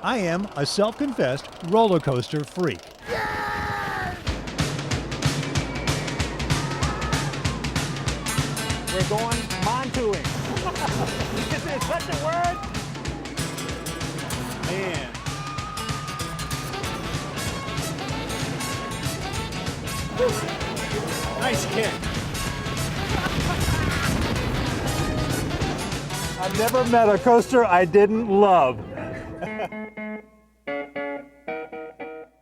I am a self-confessed roller coaster freak. We're going Montooing. Is there such a word? Man. Nice kick. I've never met a coaster I didn't love.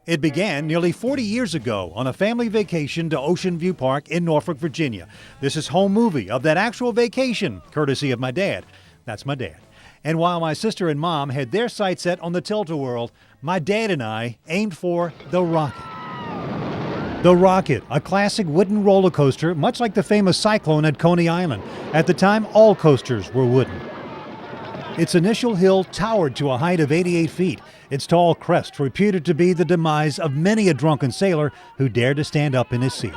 It began nearly 40 years ago on a family vacation to Ocean View Park in Norfolk, Virginia. This is home movie of that actual vacation, courtesy of my dad. That's my dad. And while my sister and mom had their sights set on the Tilt-A-Whirl, my dad and I aimed for the Rocket. The Rocket, a classic wooden roller coaster, much like the famous Cyclone at Coney Island. At the time, all coasters were wooden. Its initial hill towered to a height of 88 feet. Its tall crest reputed to be the demise of many a drunken sailor who dared to stand up in his seat.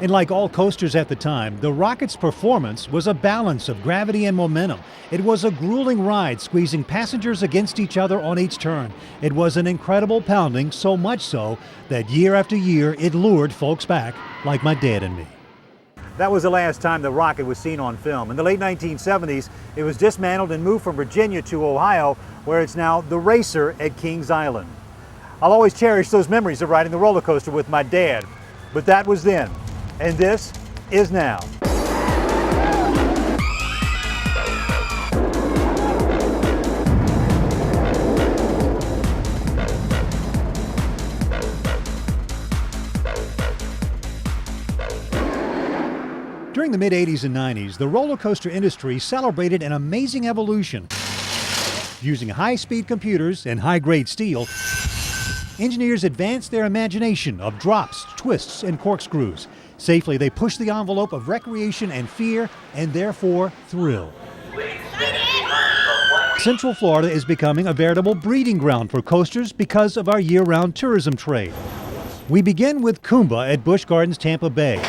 And like all coasters at the time, the Rocket's performance was a balance of gravity and momentum. It was a grueling ride, squeezing passengers against each other on each turn. It was an incredible pounding, so much so that year after year it lured folks back, like my dad and me. That was the last time the Rocket was seen on film. In the late 1970s, it was dismantled and moved from Virginia to Ohio, where it's now the Racer at Kings Island. I'll always cherish those memories of riding the roller coaster with my dad. But that was then, and this is now. During the mid-80s and 90s, the roller coaster industry celebrated an amazing evolution. Using high-speed computers and high-grade steel, engineers advanced their imagination of drops, twists, and corkscrews. Safely, they pushed the envelope of recreation and fear, and therefore thrill. Central Florida is becoming a veritable breeding ground for coasters because of our year-round tourism trade. We begin with Kumba at Busch Gardens, Tampa Bay.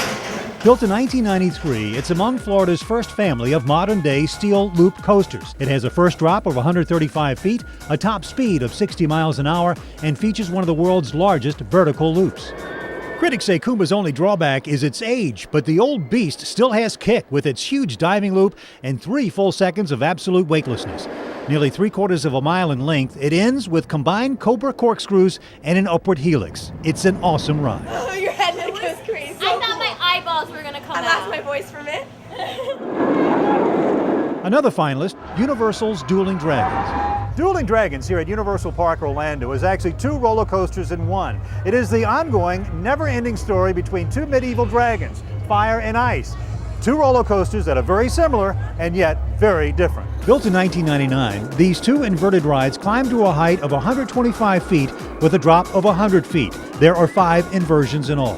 Built in 1993, it's among Florida's first family of modern-day steel loop coasters. It has a first drop of 135 feet, a top speed of 60 miles an hour, and features one of the world's largest vertical loops. Critics say Kumba's only drawback is its age, but the old beast still has kick with its huge diving loop and 3 full seconds of absolute weightlessness. Nearly 3/4 of a mile in length, it ends with combined Cobra corkscrews and an upward helix. It's an awesome ride. Oh, your head goes crazy. I thought my eyeballs were gonna come I out. lost my voice for a minute. Another finalist, Universal's Dueling Dragons. Dueling Dragons here at Universal Park Orlando is actually 2 roller coasters in one. It is the ongoing, never-ending story between 2 medieval dragons, fire and ice. 2 roller coasters that are very similar and yet very different. Built in 1999, these 2 inverted rides climb to a height of 125 feet with a drop of 100 feet. There are 5 inversions in all.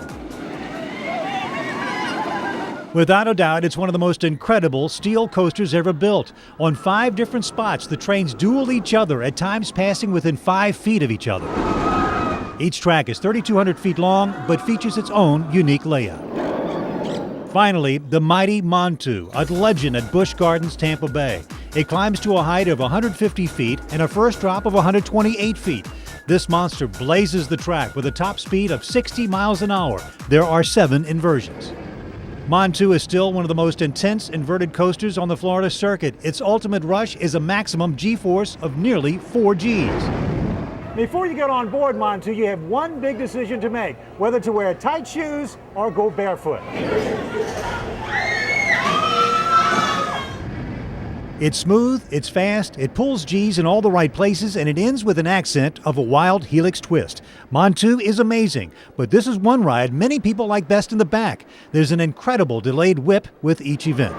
Without a doubt, it's one of the most incredible steel coasters ever built. On 5 different spots, the trains duel each other, at times passing within 5 feet of each other. Each track is 3,200 feet long, but features its own unique layout. Finally, the mighty Montu, a legend at Busch Gardens, Tampa Bay. It climbs to a height of 150 feet and a first drop of 128 feet. This monster blazes the track with a top speed of 60 miles an hour. There are 7 inversions. Montu is still one of the most intense inverted coasters on the Florida circuit. Its ultimate rush is a maximum G-force of nearly 4 Gs. Before you get on board Montu, you have one big decision to make, whether to wear tight shoes or go barefoot. It's smooth, it's fast, it pulls G's in all the right places, and it ends with an accent of a wild helix twist. Montu is amazing, but this is one ride many people like best in the back. There's an incredible delayed whip with each event.